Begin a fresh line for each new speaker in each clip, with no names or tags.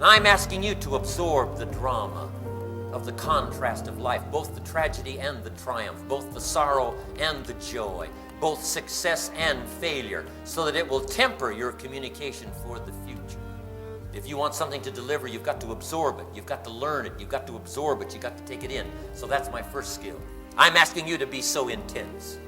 And I'm asking you to absorb the drama of the contrast of life, both the tragedy and the triumph, both the sorrow and the joy, both success and failure, so that it will temper your communication for the future. If you want something to deliver, you've got to absorb it. You've got to learn it. You've got to absorb it. You've got to take it in. So that's my first skill. I'm asking you to be so intense,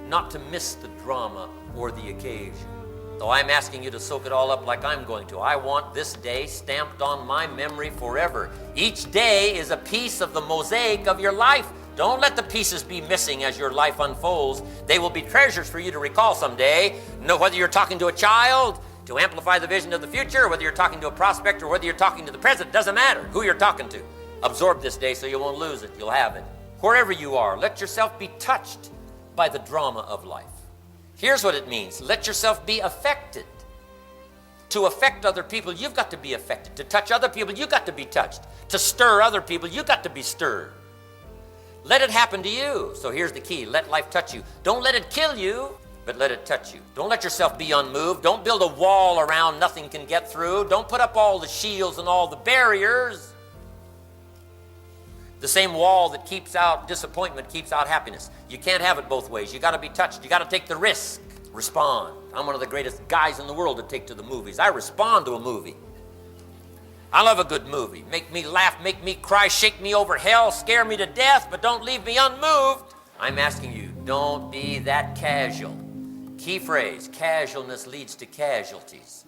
not to miss the drama or the occasion. Though I'm asking you to soak it all up like I'm going to. I want this day stamped on my memory forever. Each day is a piece of the mosaic of your life. Don't let the pieces be missing as your life unfolds. They will be treasures for you to recall someday. Know whether you're talking to a child to amplify the vision of the future, whether you're talking to a prospect or whether you're talking to the present, doesn't matter who you're talking to. Absorb this day so you won't lose it. You'll have it. Wherever you are, let yourself be touched by the drama of life. Here's what it means. Let yourself be affected. To affect other people, you've got to be affected. To touch other people, you've got to be touched. To stir other people, you've got to be stirred. Let it happen to you. So here's the key. Let life touch you. Don't let it kill you, but let it touch you. Don't let yourself be unmoved. Don't build a wall around nothing can get through. Don't put up all the shields and all the barriers. The same wall that keeps out disappointment keeps out happiness. You can't have it both ways. You got to be touched. You got to take the risk. Respond. I'm one of the greatest guys in the world to take to the movies. I respond to a movie. I love a good movie. Make me laugh, make me cry, shake me over hell, scare me to death, but don't leave me unmoved. I'm asking you, don't be that casual. Key phrase, casualness leads to casualties.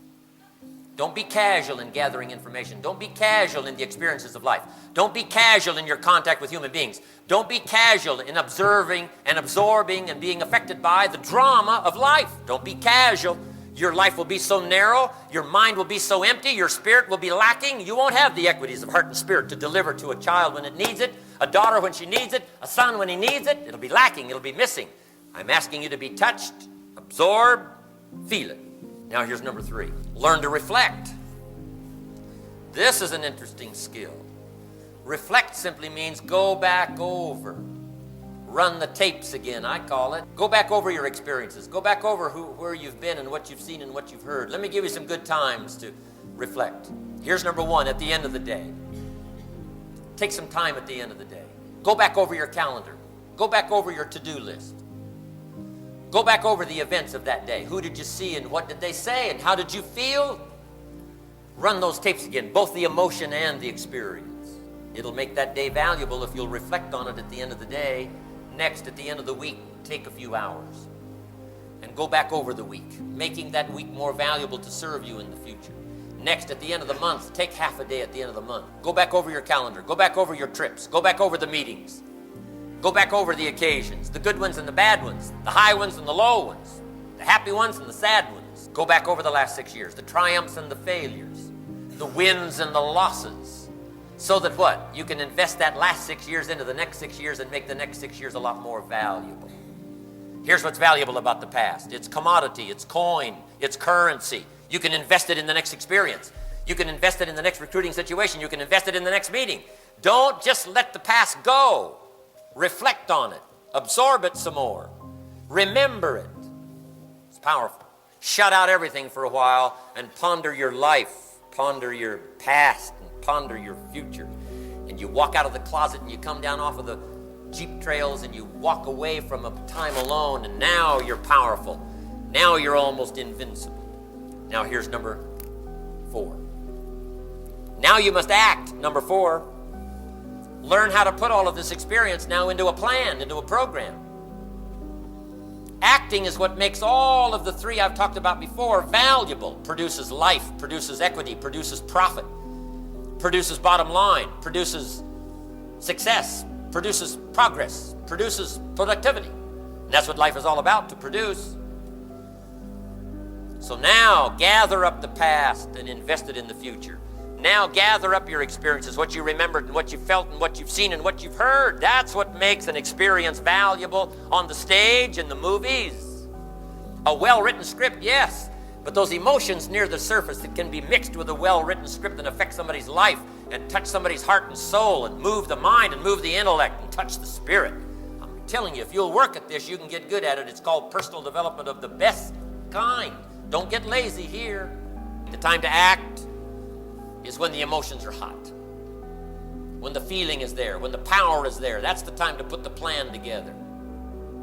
Don't be casual in gathering information. Don't be casual in the experiences of life. Don't be casual in your contact with human beings. Don't be casual in observing and absorbing and being affected by the drama of life. Don't be casual. Your life will be so narrow, your mind will be so empty, your spirit will be lacking. You won't have the equities of heart and spirit to deliver to a child when it needs it, a daughter when she needs it, a son when he needs it. It'll be lacking, it'll be missing. I'm asking you to be touched, absorb, feel it. Now here's number 3. Learn to reflect. This is an interesting skill. Reflect simply means go back over. Run the tapes again, I call it. Go back over your experiences. Go back over where you've been and what you've seen and what you've heard. Let me give you some good times to reflect. Here's number 1, at the end of the day. Take some time at the end of the day. Go back over your calendar. Go back over your to-do list. Go back over the events of that day. Who did you see and what did they say and how did you feel? Run those tapes again, both the emotion and the experience. It'll make that day valuable if you'll reflect on it at the end of the day. Next, at the end of the week, take a few hours and go back over the week, making that week more valuable to serve you in the future. Next, at the end of the month, take half a day at the end of the month. Go back over your calendar. Go back over your trips. Go back over the meetings. Go back over the occasions, the good ones and the bad ones, the high ones and the low ones, the happy ones and the sad ones. Go back over the last 6 years, the triumphs and the failures, the wins and the losses, so that what? You can invest that last 6 years into the next 6 years and make the next 6 years a lot more valuable. Here's what's valuable about the past. It's commodity, it's coin, it's currency. You can invest it in the next experience. You can invest it in the next recruiting situation. You can invest it in the next meeting. Don't just let the past go. Reflect on it. Absorb it some more. Remember it. It's powerful. Shut out everything for a while and ponder your life. Ponder your past and ponder your future. And you walk out of the closet and you come down off of the Jeep trails and you walk away from a time alone, and now you're powerful. Now you're almost invincible. Now here's number 4. Now you must act. Number 4. Learn how to put all of this experience now into a plan, into a program. Acting is what makes all of the 3 I've talked about before valuable. Produces life, produces equity, produces profit, produces bottom line, produces success, produces progress, produces productivity. And that's what life is all about, to produce. So now gather up the past and invest it in the future. Now gather up your experiences, what you remembered and what you felt and what you've seen and what you've heard. That's what makes an experience valuable on the stage, in the movies. A well-written script, yes, but those emotions near the surface that can be mixed with a well-written script and affect somebody's life and touch somebody's heart and soul and move the mind and move the intellect and touch the spirit. I'm telling you, if you'll work at this, you can get good at it. It's called personal development of the best kind. Don't get lazy here. The time to act is when the emotions are hot. When the feeling is there, when the power is there, that's the time to put the plan together.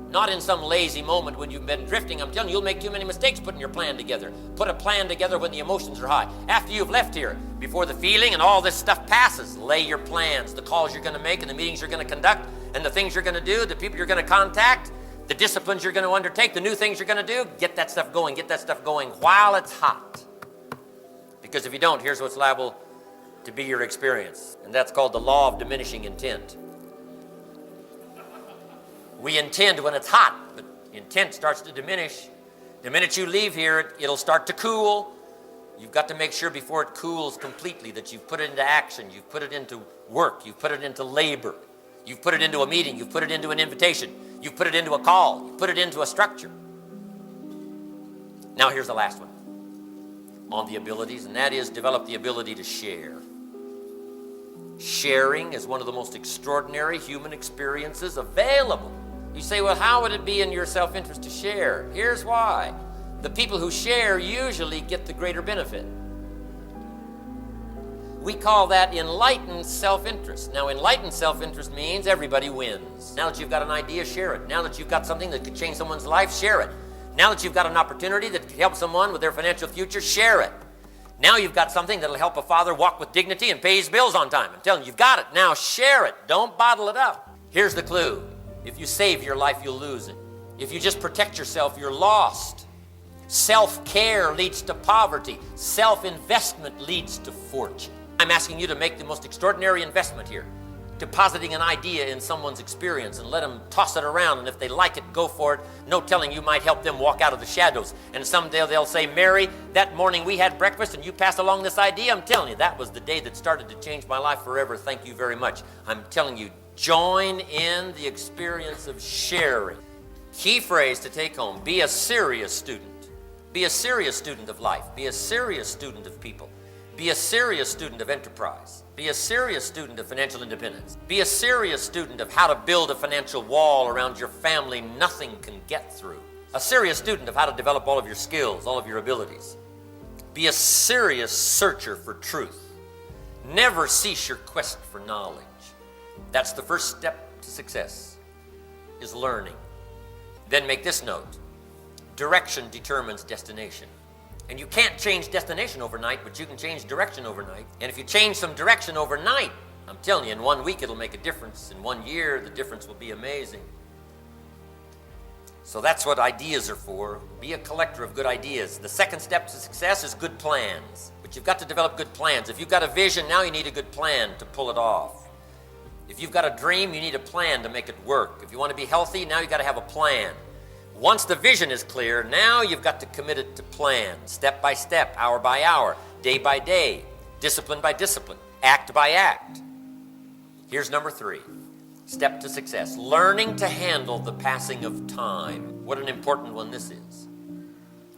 Not in some lazy moment when you've been drifting. I'm telling you, you'll make too many mistakes putting your plan together. Put a plan together when the emotions are high. After you've left here, before the feeling and all this stuff passes, lay your plans, the calls you're going to make and the meetings you're going to conduct and the things you're going to do, the people you're going to contact, the disciplines you're going to undertake, the new things you're going to do. Get that stuff going while it's hot. Because if you don't, here's what's liable to be your experience. And that's called the law of diminishing intent. We intend when it's hot, but intent starts to diminish. The minute you leave here, it'll start to cool. You've got to make sure before it cools completely that you've put it into action, you've put it into work, you've put it into labor, you've put it into a meeting, you've put it into an invitation, you've put it into a call, you've put it into a structure. Now here's the last one on the abilities, and that is develop the ability to share. Sharing is one of the most extraordinary human experiences available. You say, well, how would it be in your self-interest to share? Here's why. The people who share usually get the greater benefit. We call that enlightened self-interest. Now, enlightened self-interest means everybody wins. Now that you've got an idea, share it. Now that you've got something that could change someone's life, share it. Now that you've got an opportunity that could help someone with their financial future, share it. Now you've got something that'll help a father walk with dignity and pay his bills on time. I'm telling you, you've got it. Now share it. Don't bottle it up. Here's the clue. If you save your life, you'll lose it. If you just protect yourself, you're lost. Self-care leads to poverty. Self-investment leads to fortune. I'm asking you to make the most extraordinary investment here. Depositing an idea in someone's experience and let them toss it around, and if they like it, go for it. No telling, you might help them walk out of the shadows. And someday they'll say, Mary, that morning we had breakfast and you passed along this idea. I'm telling you, that was the day that started to change my life forever. Thank you very much. I'm telling you, join in the experience of sharing. Key phrase to take home, be a serious student. Be a serious student of life. Be a serious student of people. Be a serious student of enterprise. Be a serious student of financial independence. Be a serious student of how to build a financial wall around your family nothing can get through. A serious student of how to develop all of your skills, all of your abilities. Be a serious searcher for truth. Never cease your quest for knowledge. That's the first step to success, is learning. Then make this note. Direction determines destination. And you can't change destination overnight, but you can change direction overnight. And if you change some direction overnight, I'm telling you, in 1 week it'll make a difference. In 1 year, the difference will be amazing. So that's what ideas are for. Be a collector of good ideas. The second step to success is good plans. But you've got to develop good plans. If you've got a vision, now you need a good plan to pull it off. If you've got a dream, you need a plan to make it work. If you want to be healthy, now you've got to have a plan. Once the vision is clear, now you've got to commit it to plan, step by step, hour by hour, day by day, discipline by discipline, act by act. Here's number 3, step to success, learning to handle the passing of time. What an important one this is.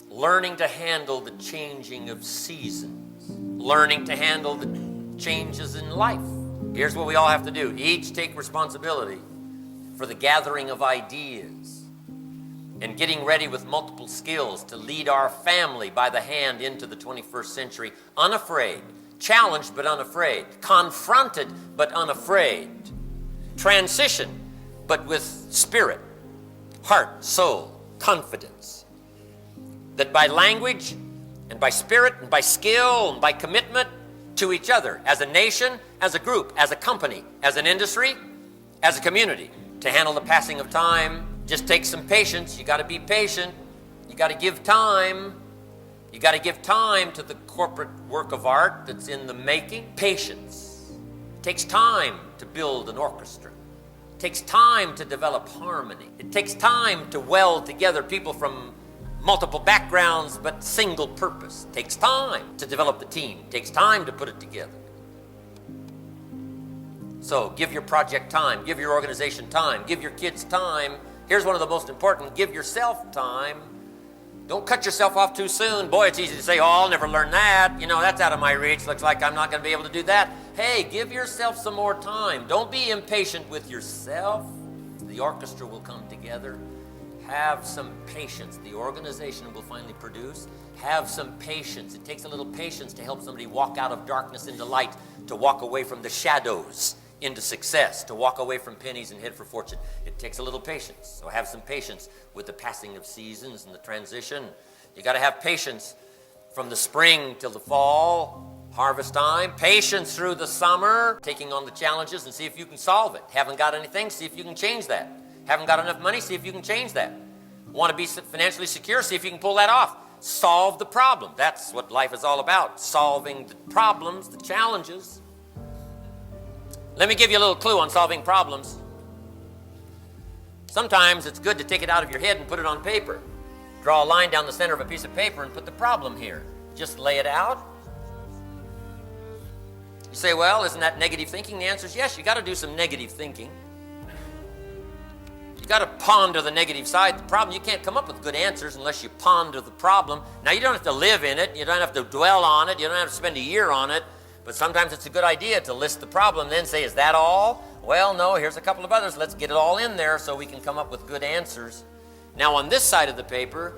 Learning to handle the changing of seasons, learning to handle the changes in life. Here's what we all have to do. Each take responsibility for the gathering of ideas and getting ready with multiple skills to lead our family by the hand into the 21st century, unafraid, challenged but unafraid, confronted but unafraid, transition but with spirit, heart, soul, confidence. That by language and by spirit and by skill and by commitment to each other, as a nation, as a group, as a company, as an industry, as a community, to handle the passing of time. Just take some patience. You got to be patient. You got to give time. You got to give time to the corporate work of art that's in the making. Patience. It takes time to build an orchestra. It takes time to develop harmony. It takes time to weld together people from multiple backgrounds but single purpose. It takes time to develop the team. It takes time to put it together. So give your project time. Give your organization time. Give your kids time. Here's one of the most important, give yourself time. Don't cut yourself off too soon. Boy, it's easy to say, oh, I'll never learn that. You know, that's out of my reach. Looks like I'm not going to be able to do that. Hey, give yourself some more time. Don't be impatient with yourself. The orchestra will come together. Have some patience. The organization will finally produce. Have some patience. It takes a little patience to help somebody walk out of darkness into light, to walk away from the shadows into success, to walk away from pennies and head for fortune. It takes a little patience. So have some patience with the passing of seasons and the transition. You got to have patience from the spring till the fall, harvest time. Patience through the summer, taking on the challenges and see if you can solve it. Haven't got anything, see if you can change that. Haven't got enough money, see if you can change that. Want to be financially secure, see if you can pull that off. Solve the problem. That's what life is all about, solving the problems, the challenges. Let me give you a little clue on solving problems. Sometimes it's good to take it out of your head and put it on paper. Draw a line down the center of a piece of paper and put the problem here. Just lay it out. You say, well, isn't that negative thinking? The answer is yes, you got to do some negative thinking. You got to ponder the negative side of the problem. You can't come up with good answers unless you ponder the problem. Now, you don't have to live in it. You don't have to dwell on it. You don't have to spend a year on it. But sometimes it's a good idea to list the problem and then say, is that all? Well, no, here's a couple of others. Let's get it all in there so we can come up with good answers. Now, on this side of the paper,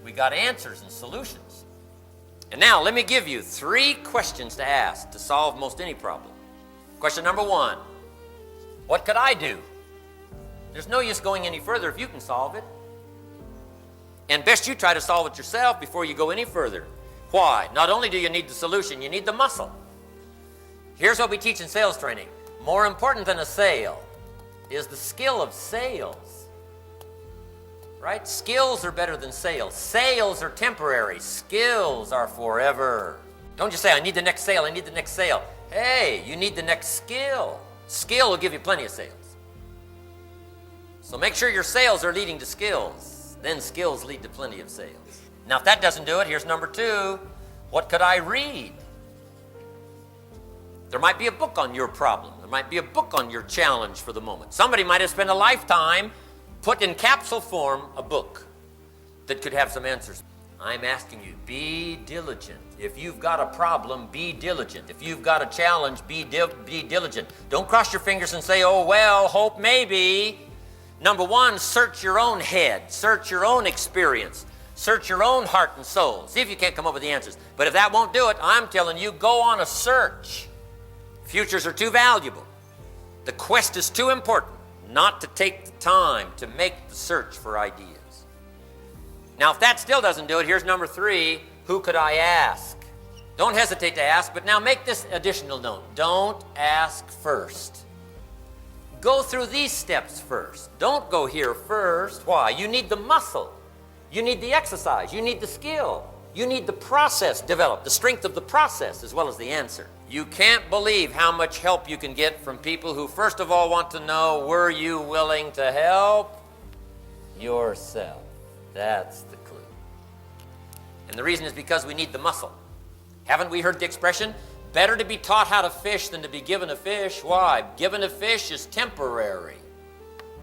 we got answers and solutions. And now, let me give you 3 questions to ask to solve most any problem. Question number 1, what could I do? There's no use going any further if you can solve it. And best you try to solve it yourself before you go any further. Why? Not only do you need the solution, you need the muscle. Here's what we teach in sales training. More important than a sale is the skill of sales. Right? Skills are better than sales. Sales are temporary. Skills are forever. Don't just say, I need the next sale, I need the next sale. Hey, you need the next skill. Skill will give you plenty of sales. So make sure your sales are leading to skills. Then skills lead to plenty of sales. Now, if that doesn't do it, here's number 2. What could I read? There might be a book on your problem. There might be a book on your challenge for the moment. Somebody might have spent a lifetime, put in capsule form, a book that could have some answers. I'm asking you, be diligent. If you've got a problem, be diligent. If you've got a challenge, be diligent. Don't cross your fingers and say, oh, well, hope maybe. Number 1, search your own head. Search your own experience. Search your own heart and soul. See if you can't come up with the answers. But if that won't do it, I'm telling you, go on a search. Futures are too valuable. The quest is too important not to take the time to make the search for ideas. Now, if that still doesn't do it, here's number 3. Who could I ask? Don't hesitate to ask, but now make this additional note. Don't ask first. Go through these steps first. Don't go here first. Why? You need the muscle. You need the exercise. You need the skill. You need the process developed, the strength of the process as well as the answer. You can't believe how much help you can get from people who first of all want to know, were you willing to help yourself? That's the clue. And the reason is because we need the muscle. Haven't we heard the expression, better to be taught how to fish than to be given a fish? Why? Given a fish is temporary.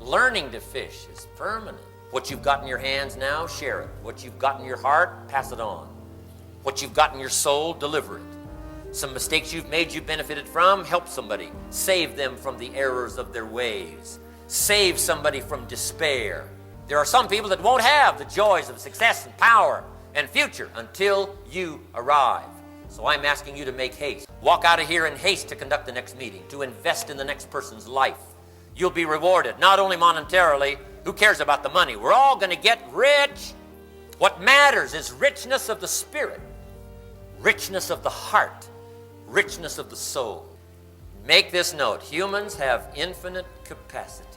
Learning to fish is permanent. What you've got in your hands now, share it. What you've got in your heart, pass it on. What you've got in your soul, deliver it. Some mistakes you've made you benefited from, help somebody. Save them from the errors of their ways. Save somebody from despair. There are some people that won't have the joys of success and power and future until you arrive. So I'm asking you to make haste. Walk out of here in haste to conduct the next meeting, to invest in the next person's life. You'll be rewarded, not only monetarily. Who cares about the money? We're all going to get rich. What matters is richness of the spirit, richness of the heart, richness of the soul. Make this note. Humans have infinite capacity.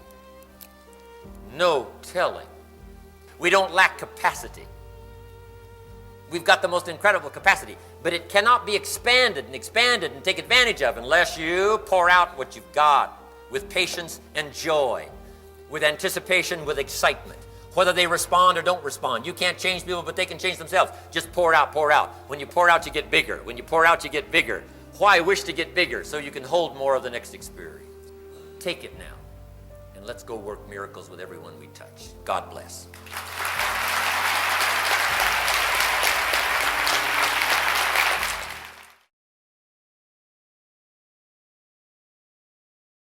No telling. We don't lack capacity. We've got the most incredible capacity, but it cannot be expanded and take advantage of unless you pour out what you've got with patience and joy, with anticipation, with excitement. Whether they respond or don't respond. You can't change people, but they can change themselves. Just pour out, pour out. When you pour out, you get bigger. When you pour out, you get bigger. Why wish to get bigger? So you can hold more of the next experience. Take it now, and let's go work miracles with everyone we touch. God bless.